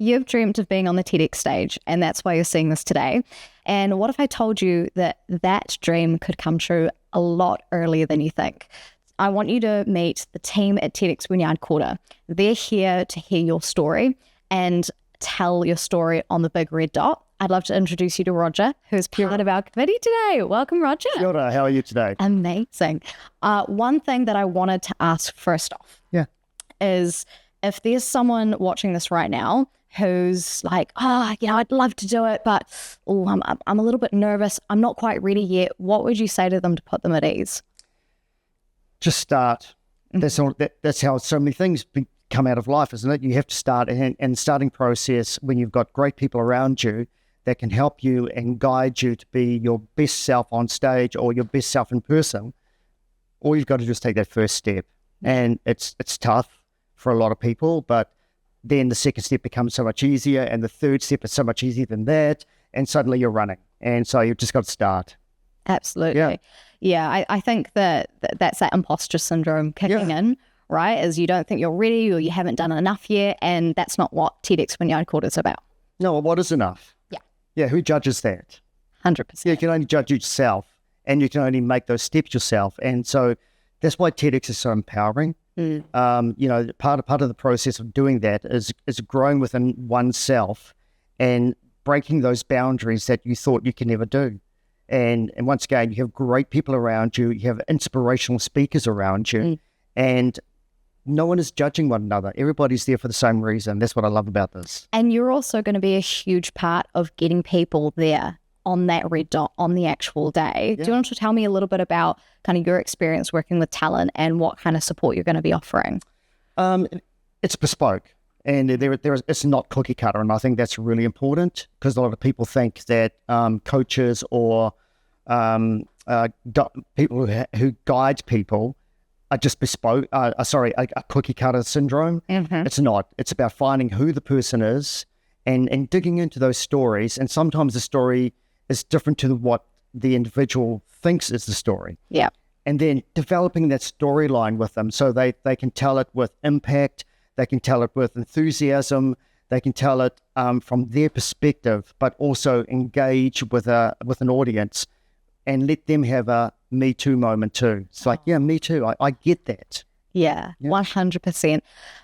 you've dreamt of being on the TEDx stage, and that's why you're seeing this today. And what if I told you that that dream could come true a lot earlier than you think? I want you to meet the team at TEDx Wynyard Quarter. They're here to hear your story and tell your story on the big red dot. I'd love to introduce you to Rodger, who's part of our committee today. Welcome, Rodger. Kia ora, how are you today? Amazing. One thing that I wanted to ask first off is if there's someone watching this right now who's like, I'd love to do it, but I'm a little bit nervous. I'm not quite ready yet. What would you say to them to put them at ease? Just start. That's how so many things come out of life, isn't it? You have to start, and starting process when you've got great people around you that can help you and guide you to be your best self on stage or your best self in person. All you've got to do is take that first step, and it's tough for a lot of people, but then the second step becomes so much easier, and the third step is so much easier than that, and suddenly you're running, and so you've just got to start. Absolutely. Yeah, I think that's that imposter syndrome kicking in, right? Is you don't think you're ready or you haven't done enough yet, and that's not what TEDx Wynyard Quarter is about. No, what is enough? Yeah, who judges that? 100%. You can only judge yourself, and you can only make those steps yourself, and so that's why TEDx is so empowering. Part of the process of doing that is growing within oneself and breaking those boundaries that you thought you could never do. And once again, you have great people around you, you have inspirational speakers around you, and no one is judging one another. Everybody's there for the same reason. That's what I love about this. And you're also going to be a huge part of getting people there on that red dot on the actual day. Do you want to tell me a little bit about kind of your experience working with talent and what kind of support you're going to be offering? It's bespoke, and it's not cookie cutter, and I think that's really important because a lot of people think that coaches or people who guide people are just bespoke. A cookie cutter syndrome. It's not. It's about finding who the person is and digging into those stories. And sometimes the story is different to what the individual thinks is the story. Yeah. And then developing that storyline with them so they can tell it with impact, they can tell it with enthusiasm, they can tell it from their perspective, but also engage with an audience and let them have a me too moment too. It's like, me too. I get that. Yeah, 100%.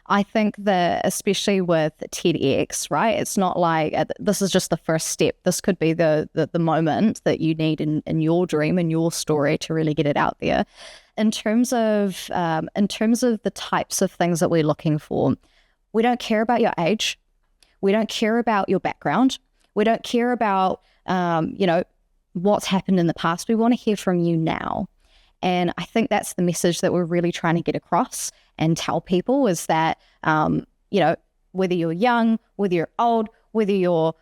I think that especially with TEDx, right, it's not like this is just the first step. This could be the moment that you need in your dream and your story to really get it out there. In terms of the types of things that we're looking for, we don't care about your age. We don't care about your background. We don't care about, what's happened in the past. We want to hear from you now. And I think that's the message that we're really trying to get across and tell people is that, whether you're young, whether you're old, whether you're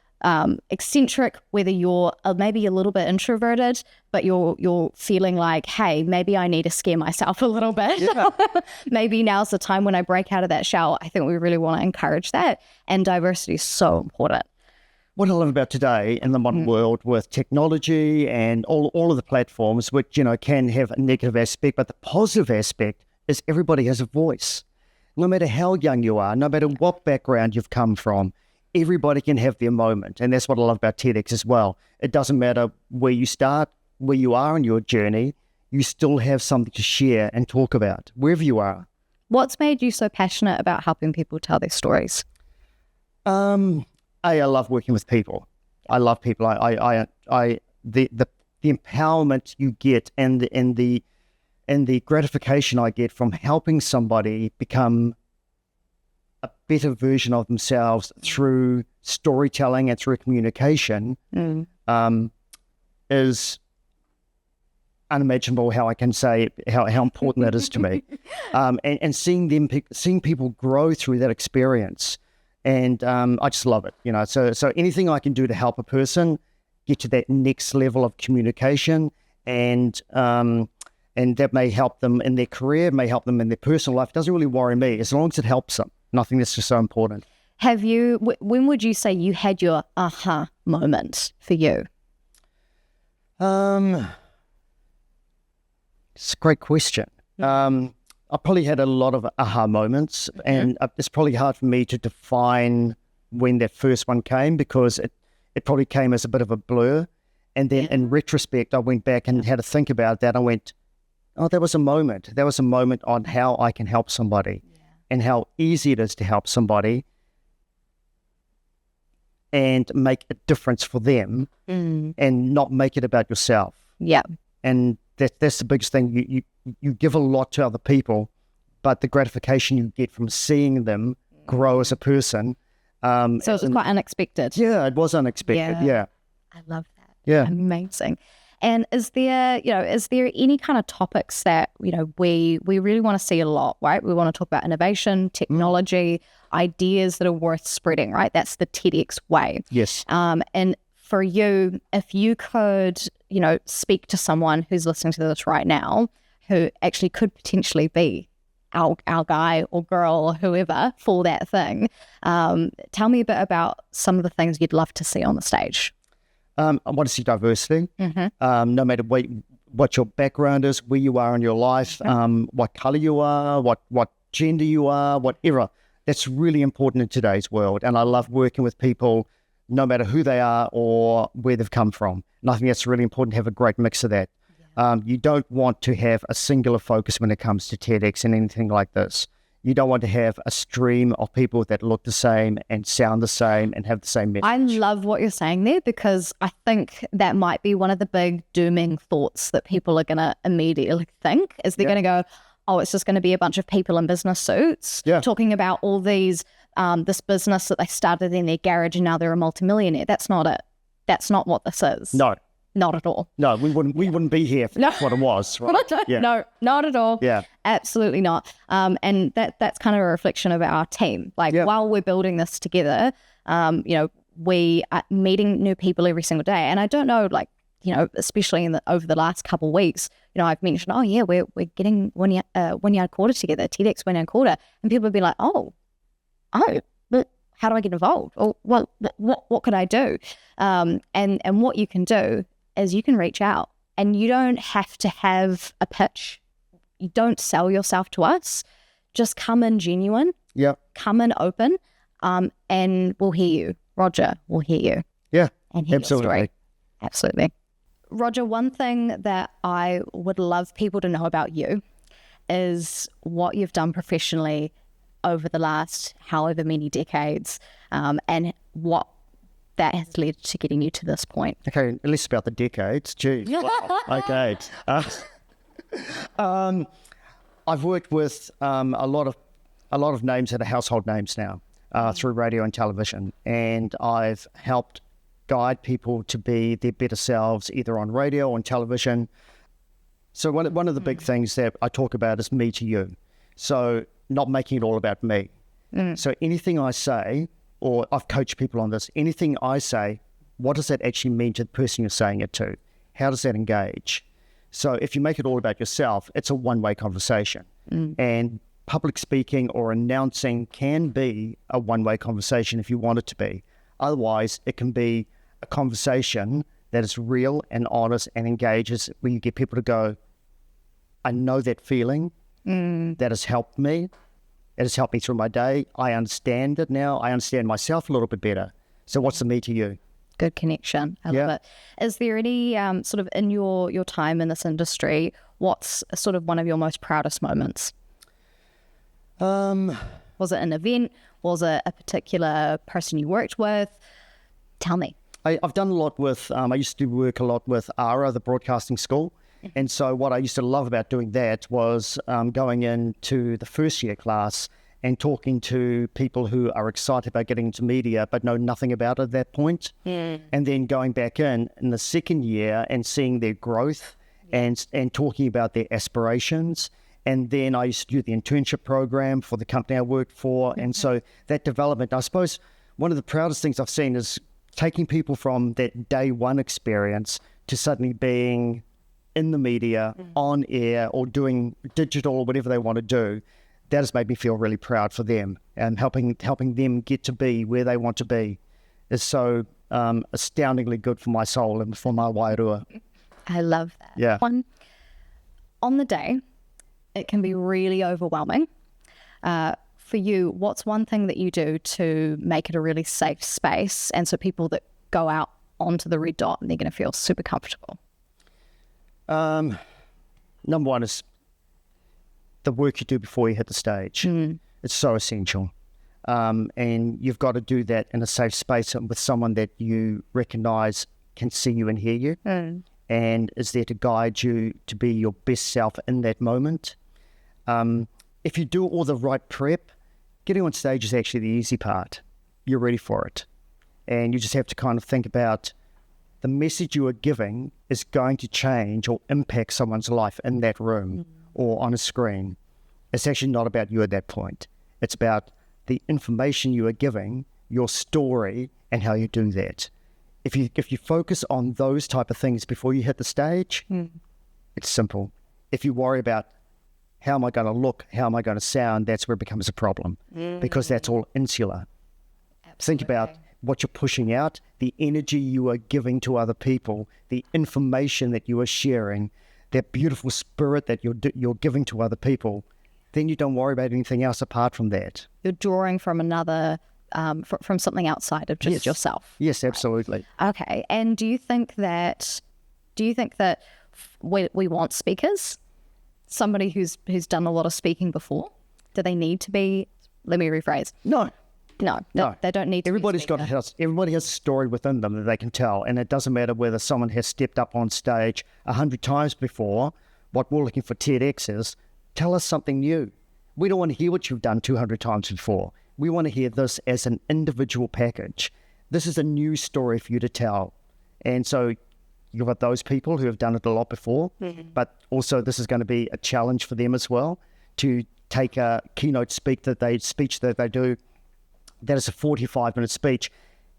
eccentric, whether you're maybe a little bit introverted, but you're feeling like, hey, maybe I need to scare myself a little bit. Yeah. Maybe now's the time when I break out of that shell. I think we really want to encourage that. And diversity is so important. What I love about today in the modern world with technology and all of the platforms, which, can have a negative aspect, but the positive aspect is everybody has a voice. No matter how young you are, no matter what background you've come from, everybody can have their moment. And that's what I love about TEDx as well. It doesn't matter where you start, where you are in your journey, you still have something to share and talk about, wherever you are. What's made you so passionate about helping people tell their stories? I love working with people. I love people. The empowerment you get and the gratification I get from helping somebody become a better version of themselves through storytelling and through communication is unimaginable. How I can say how important that is to me, and seeing people grow through that experience. And I just love it, So anything I can do to help a person get to that next level of communication, and that may help them in their career, may help them in their personal life, doesn't really worry me as long as it helps them. And I think that's just so important. When would you say you had your aha moment for you? It's a great question. I probably had a lot of aha moments, and it's probably hard for me to define when that first one came, because it probably came as a bit of a blur. And then in retrospect, I went back and had to think about that. I went, oh, that was a moment. That was a moment on how I can help somebody and how easy it is to help somebody and make a difference for them and not make it about yourself. Yeah. And that's the biggest thing. You give a lot to other people, but the gratification you get from seeing them grow as a person. So it was quite unexpected. Yeah, it was unexpected. Yeah. I love that. Yeah. Amazing. And is there any kind of topics that, we really want to see a lot, right? We want to talk about innovation, technology, ideas that are worth spreading, right? That's the TEDx way. Yes. And for you, if you could, speak to someone who's listening to this right now, who actually could potentially be our guy or girl or whoever for that thing, tell me a bit about some of the things you'd love to see on the stage. I want to see diversity, no matter what your background is, where you are in your life, what color you are, what gender you are, whatever. That's really important in today's world. And I love working with people, no matter who they are or where they've come from. And I think that's really important to have a great mix of that. You don't want to have a singular focus when it comes to TEDx and anything like this. You don't want to have a stream of people that look the same and sound the same and have the same message. I love what you're saying there, because I think that might be one of the big dooming thoughts that people are going to immediately think, is they're going to go, oh, it's just going to be a bunch of people in business suits talking about all these, this business that they started in their garage and now they're a multimillionaire. That's not it. That's not what this is. No. Not at all. No, we wouldn't be here if that's what it was. Right? No, not at all. Yeah. Absolutely not. And that's kind of a reflection of our team. Like while we're building this together, we are meeting new people every single day. And I don't know, especially over the last couple of weeks, I've mentioned, we're getting Wynyard Quarter together, TEDx Wynyard Quarter. And people would be like, but how do I get involved? Or what could I do? And what you can do is you can reach out, and you don't have to have a pitch. You don't sell yourself to us. Just come in genuine. Yeah. Come in open, and we'll hear you. Rodger will hear you. Yeah, and hear your story. Absolutely. Rodger, one thing that I would love people to know about you is what you've done professionally over the last however many decades, and what that has led to getting you to this point. Okay, at least about the decades. Geez. Wow. Okay. I've worked with a lot of names that are household names now through radio and television, and I've helped guide people to be their better selves, either on radio or on television. So one of the big things that I talk about is me to you. So not making it all about me. So anything I say, or I've coached people on this, anything I say, what does that actually mean to the person you're saying it to? How does that engage? So if you make it all about yourself, it's a one-way conversation. And public speaking or announcing can be a one-way conversation if you want it to be. Otherwise, it can be a conversation that is real and honest and engages, where you get people to go, I know that feeling. That has helped me. It has helped me through my day. I understand it now. I understand myself a little bit better. So what's the me to you? Good connection. I love it. Is there any sort of in your time in this industry, what's sort of one of your most proudest moments? Was it an event? Was it a particular person you worked with? Tell me. I've done a lot with, I used to work a lot with ARA, the broadcasting school. And so what I used to love about doing that was going into the first year class and talking to people who are excited about getting into media but know nothing about it at that point. And then going back in the second year and seeing their growth and talking about their aspirations. And then I used to do the internship program for the company I worked for. And so that development, I suppose one of the proudest things I've seen is taking people from that day one experience to suddenly being in the media, on air, or doing digital or whatever they want to do. That has made me feel really proud for them, and helping them get to be where they want to be is so astoundingly good for my soul and for my wairua. I love that. Yeah. On the day, it can be really overwhelming for you, what's one thing that you do to make it a really safe space, and so people that go out onto the red dot and they're going to feel super comfortable? Number one is the work you do before you hit the stage. It's so essential. And you've got to do that in a safe space and with someone that you recognize can see you and hear you and is there to guide you to be your best self in that moment. If you do all the right prep, getting on stage is actually the easy part. You're ready for it. And you just have to kind of think about the message you are giving is going to change or impact someone's life in that room or on a screen. It's actually not about you at that point. It's about the information you are giving, your story, and how you do that. If you focus on those type of things before you hit the stage, it's simple. If you worry about how am I going to look, how am I going to sound, that's where it becomes a problem because that's all insular. Absolutely. Think about what you're pushing out, the energy you are giving to other people, the information that you are sharing, that beautiful spirit that you're giving to other people. Then you don't worry about anything else apart from that. You're drawing from another, from something outside of just yourself. Yes, absolutely. Right. Okay. And do you think that we want speakers? Somebody who's done a lot of speaking before? Do they need to be? Let me rephrase. No. They don't need to. Everybody has a story within them that they can tell, and it doesn't matter whether someone has stepped up on stage 100 times before. What we're looking for TEDx is, tell us something new. We don't want to hear what you've done 200 times before. We want to hear this as an individual package. This is a new story for you to tell. And so you've got those people who have done it a lot before, but also this is going to be a challenge for them as well to take a keynote speech that they do that is a 45-minute speech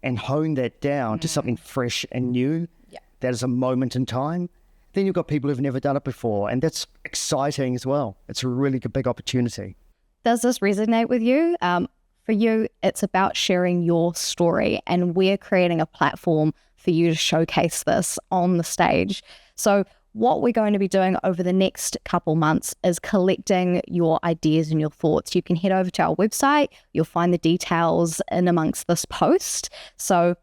and hone that down to something fresh and new. That is a moment in time. Then you've got people who've never done it before, and that's exciting as well. It's a really big opportunity. Does this resonate with you? For you, it's about sharing your story, and we're creating a platform for you to showcase this on the stage. So what we're going to be doing over the next couple months is collecting your ideas and your thoughts. You can head over to our website. You'll find the details in amongst this post. So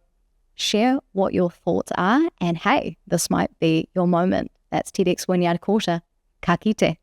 share what your thoughts are, and hey, this might be your moment. That's TEDx Wynyard Quarter. Ka kite.